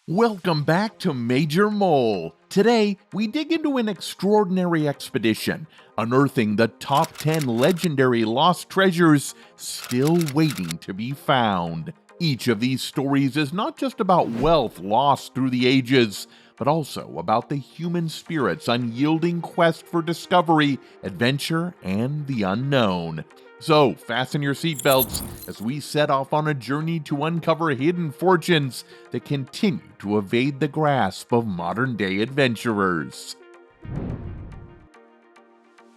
Welcome back to Major Mole. Today, we dig into an extraordinary expedition, unearthing the top 10 legendary lost treasures still waiting to be found. Each of these stories is not just about wealth lost through the ages, but also about the human spirit's unyielding quest for discovery, adventure, and the unknown. So, fasten your seatbelts as we set off on a journey to uncover hidden fortunes that continue to evade the grasp of modern-day adventurers.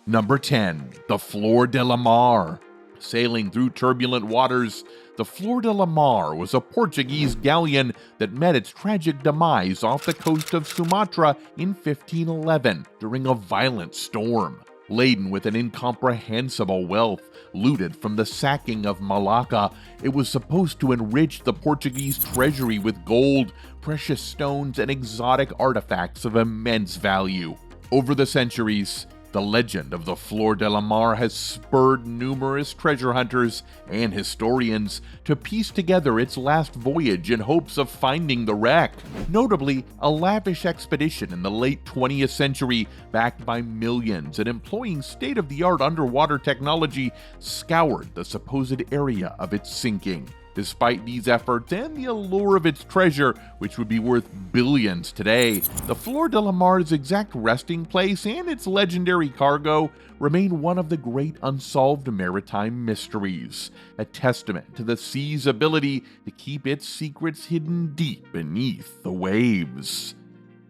Number 10. The Flor de Lamar. Sailing through turbulent waters, the Flor de Lamar was a Portuguese galleon that met its tragic demise off the coast of Sumatra in 1511 during a violent storm. Laden with an incomprehensible wealth looted from the sacking of Malacca, it was supposed to enrich the Portuguese treasury with gold, precious stones, and exotic artifacts of immense value. Over the centuries, the legend of the Flor de Lamar has spurred numerous treasure hunters and historians to piece together its last voyage in hopes of finding the wreck. Notably, a lavish expedition in the late 20th century, backed by millions and employing state-of-the-art underwater technology, scoured the supposed area of its sinking. Despite these efforts and the allure of its treasure, which would be worth billions today, the Flor de Lamar's exact resting place and its legendary cargo remain one of the great unsolved maritime mysteries, a testament to the sea's ability to keep its secrets hidden deep beneath the waves.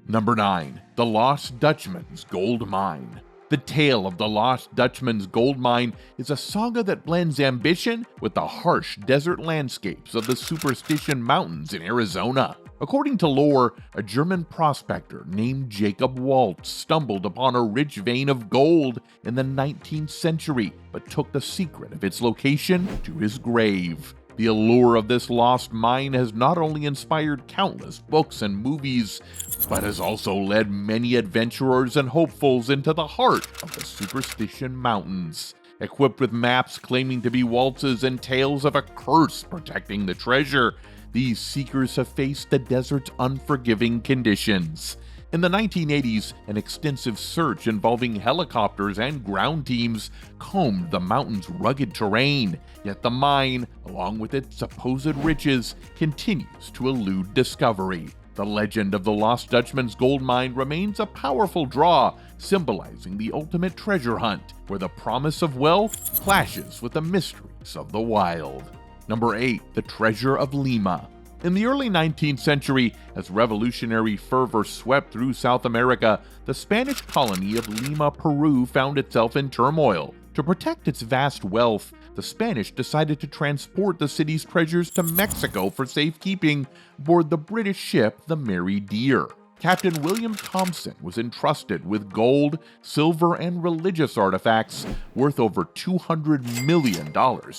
Number 9. The Lost Dutchman's Gold Mine. The tale of the Lost Dutchman's gold mine is a saga that blends ambition with the harsh desert landscapes of the Superstition Mountains in Arizona. According to lore, a German prospector named Jacob Waltz stumbled upon a rich vein of gold in the 19th century, but took the secret of its location to his grave. The allure of this lost mine has not only inspired countless books and movies, but has also led many adventurers and hopefuls into the heart of the Superstition Mountains. Equipped with maps claiming to be Waltz's and tales of a curse protecting the treasure, these seekers have faced the desert's unforgiving conditions. In the 1980s, an extensive search involving helicopters and ground teams combed the mountain's rugged terrain, yet the mine, along with its supposed riches, continues to elude discovery. The legend of the Lost Dutchman's gold mine remains a powerful draw, symbolizing the ultimate treasure hunt, where the promise of wealth clashes with the mysteries of the wild. Number 8. The Treasure of Lima. In the early 19th century, as revolutionary fervor swept through South America, the Spanish colony of Lima, Peru found itself in turmoil. To protect its vast wealth, the Spanish decided to transport the city's treasures to Mexico for safekeeping aboard the British ship the Mary Dear. Captain William Thompson was entrusted with gold, silver, and religious artifacts worth over $200 million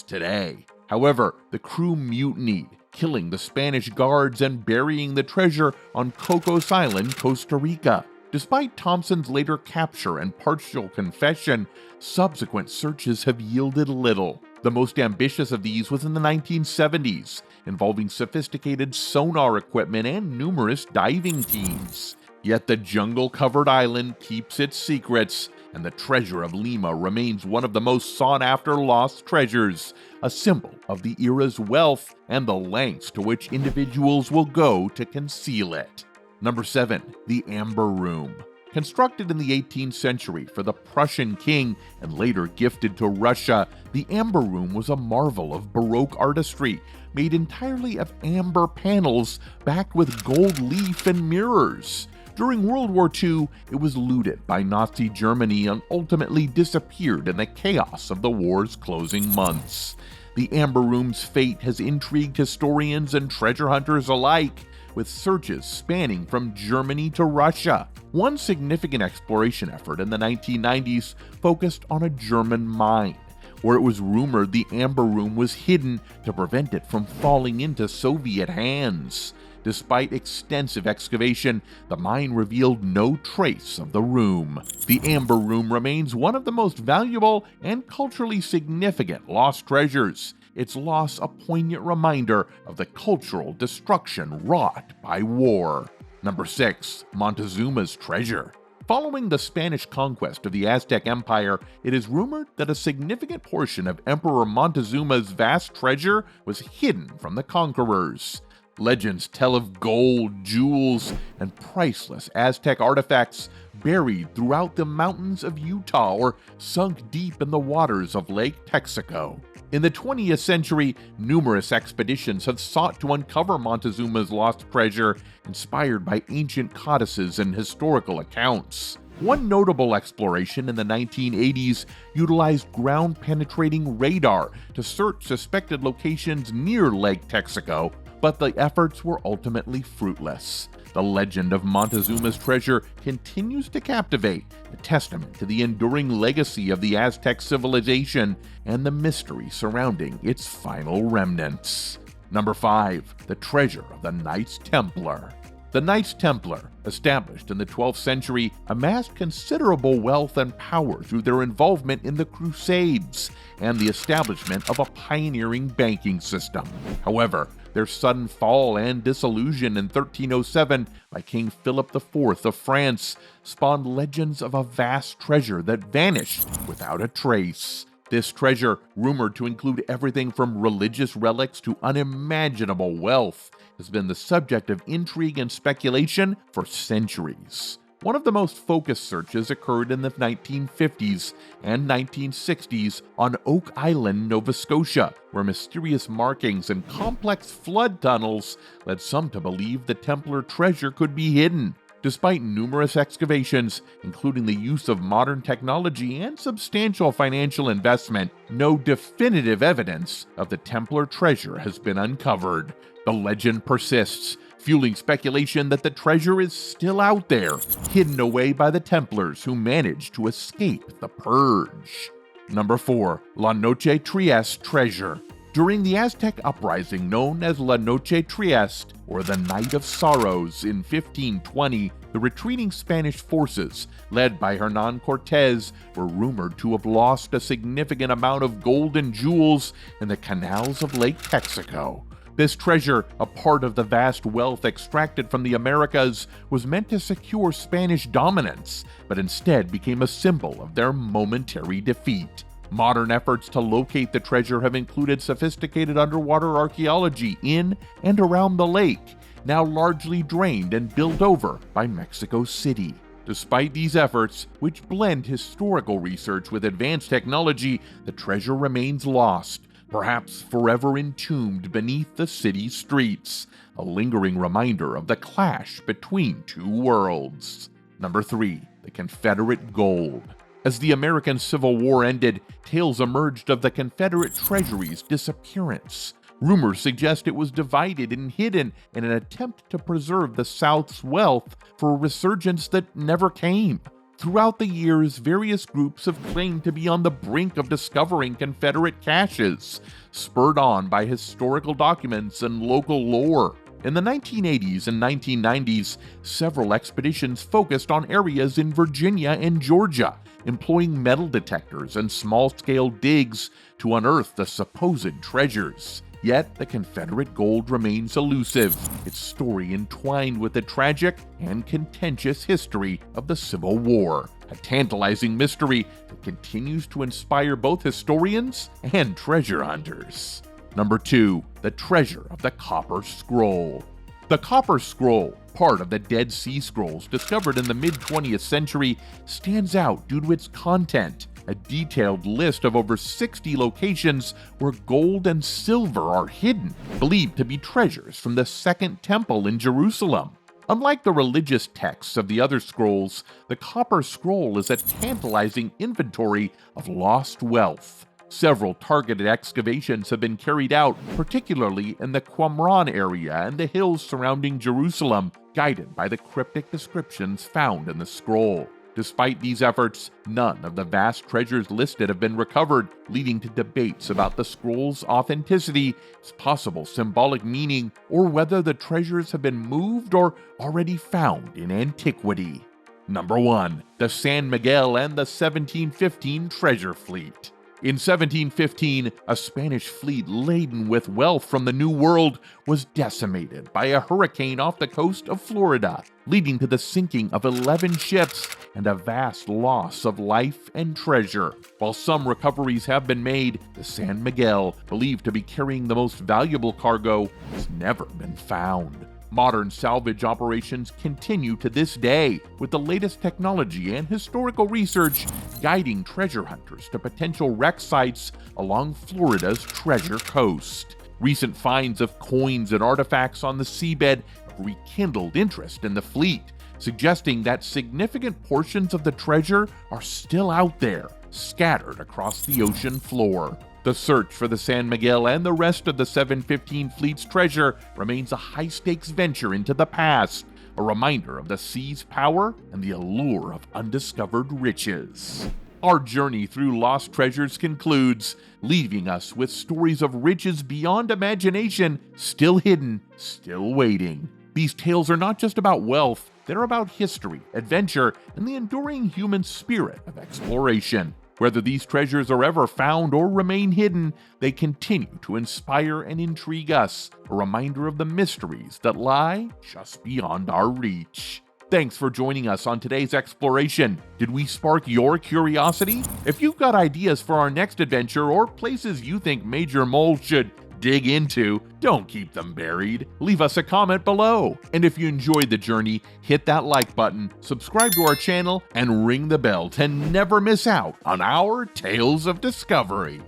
today. However, the crew mutinied, killing the Spanish guards and burying the treasure on Cocos Island, Costa Rica. Despite Thompson's later capture and partial confession, subsequent searches have yielded little. The most ambitious of these was in the 1970s, involving sophisticated sonar equipment and numerous diving teams. Yet the jungle-covered island keeps its secrets, and the Treasure of Lima remains one of the most sought-after lost treasures, a symbol of the era's wealth and the lengths to which individuals will go to conceal it. Number 7. The Amber Room. Constructed in the 18th century for the Prussian king and later gifted to Russia, the Amber Room was a marvel of Baroque artistry, made entirely of amber panels backed with gold leaf and mirrors. During World War II, it was looted by Nazi Germany and ultimately disappeared in the chaos of the war's closing months. The Amber Room's fate has intrigued historians and treasure hunters alike, with searches spanning from Germany to Russia. One significant exploration effort in the 1990s focused on a German mine, where it was rumored the Amber Room was hidden to prevent it from falling into Soviet hands. Despite extensive excavation, the mine revealed no trace of the room. The Amber Room remains one of the most valuable and culturally significant lost treasures. its loss a poignant reminder of the cultural destruction wrought by war. Number 6. Montezuma's Treasure. Following the Spanish conquest of the Aztec Empire, it is rumored that a significant portion of Emperor Montezuma's vast treasure was hidden from the conquerors. Legends tell of gold, jewels, and priceless Aztec artifacts buried throughout the mountains of Utah or sunk deep in the waters of Lake Texaco. In the 20th century, numerous expeditions have sought to uncover Montezuma's lost treasure, inspired by ancient codices and historical accounts. One notable exploration in the 1980s utilized ground-penetrating radar to search suspected locations near Lake Texaco, but the efforts were ultimately fruitless. The legend of Montezuma's treasure continues to captivate, a testament to the enduring legacy of the Aztec civilization and the mystery surrounding its final remnants. Number 5. The Treasure of the Knights Templar. The Knights Templar, established in the 12th century, amassed considerable wealth and power through their involvement in the Crusades and the establishment of a pioneering banking system. However, their sudden fall and dissolution in 1307 by King Philip IV of France spawned legends of a vast treasure that vanished without a trace. This treasure, rumored to include everything from religious relics to unimaginable wealth, has been the subject of intrigue and speculation for centuries. One of the most focused searches occurred in the 1950s and 1960s on Oak Island, Nova Scotia, where mysterious markings and complex flood tunnels led some to believe the Templar treasure could be hidden. Despite numerous excavations, including the use of modern technology and substantial financial investment, no definitive evidence of the Templar treasure has been uncovered. The legend persists, fueling speculation that the treasure is still out there, hidden away by the Templars who managed to escape the Purge. Number 4. La Noche Tryst Treasure. During the Aztec uprising known as La Noche Tryst, or the Night of Sorrows, in 1520, the retreating Spanish forces, led by Hernán Cortés, were rumored to have lost a significant amount of gold and jewels in the canals of Lake Texaco. This treasure, a part of the vast wealth extracted from the Americas, was meant to secure Spanish dominance, but instead became a symbol of their momentary defeat. Modern efforts to locate the treasure have included sophisticated underwater archaeology in and around the lake, now largely drained and built over by Mexico City. Despite these efforts, which blend historical research with advanced technology, the treasure remains lost, perhaps forever entombed beneath the city's streets, a lingering reminder of the clash between two worlds. Number 3. The Confederate Gold. As the American Civil War ended, tales emerged of the Confederate treasury's disappearance. Rumors suggest it was divided and hidden in an attempt to preserve the South's wealth for a resurgence that never came. Throughout the years, various groups have claimed to be on the brink of discovering Confederate caches, spurred on by historical documents and local lore. In the 1980s and 1990s, several expeditions focused on areas in Virginia and Georgia, employing metal detectors and small-scale digs to unearth the supposed treasures. Yet, the Confederate gold remains elusive, its story entwined with the tragic and contentious history of the Civil War, a tantalizing mystery that continues to inspire both historians and treasure hunters. Number 2. The Treasure of the Copper Scroll. The Copper Scroll, part of the Dead Sea Scrolls discovered in the mid-20th century, stands out due to its content, a detailed list of over 60 locations where gold and silver are hidden, believed to be treasures from the Second Temple in Jerusalem. Unlike the religious texts of the other scrolls, the Copper Scroll is a tantalizing inventory of lost wealth. Several targeted excavations have been carried out, particularly in the Qumran area and the hills surrounding Jerusalem, guided by the cryptic descriptions found in the scroll. Despite these efforts, none of the vast treasures listed have been recovered, leading to debates about the scroll's authenticity, its possible symbolic meaning, or whether the treasures have been moved or already found in antiquity. Number 1. The San Miguel and the 1715 Treasure Fleet. In 1715, a Spanish fleet laden with wealth from the New World was decimated by a hurricane off the coast of Florida, leading to the sinking of 11 ships and a vast loss of life and treasure. While some recoveries have been made, the San Miguel, believed to be carrying the most valuable cargo, has never been found. Modern salvage operations continue to this day, with the latest technology and historical research guiding treasure hunters to potential wreck sites along Florida's Treasure Coast. Recent finds of coins and artifacts on the seabed have rekindled interest in the fleet, suggesting that significant portions of the treasure are still out there, scattered across the ocean floor. The search for the San Miguel and the rest of the 715 fleet's treasure remains a high-stakes venture into the past, a reminder of the sea's power and the allure of undiscovered riches. Our journey through lost treasures concludes, leaving us with stories of riches beyond imagination, still hidden, still waiting. These tales are not just about wealth, they're about history, adventure, and the enduring human spirit of exploration. Whether these treasures are ever found or remain hidden, they continue to inspire and intrigue us, a reminder of the mysteries that lie just beyond our reach. Thanks for joining us on today's exploration. Did we spark your curiosity? If you've got ideas for our next adventure or places you think Major Mole should dig into, don't keep them buried. Leave us a comment below. And if you enjoyed the journey, hit that like button, subscribe to our channel, and ring the bell to never miss out on our Tales of Discovery.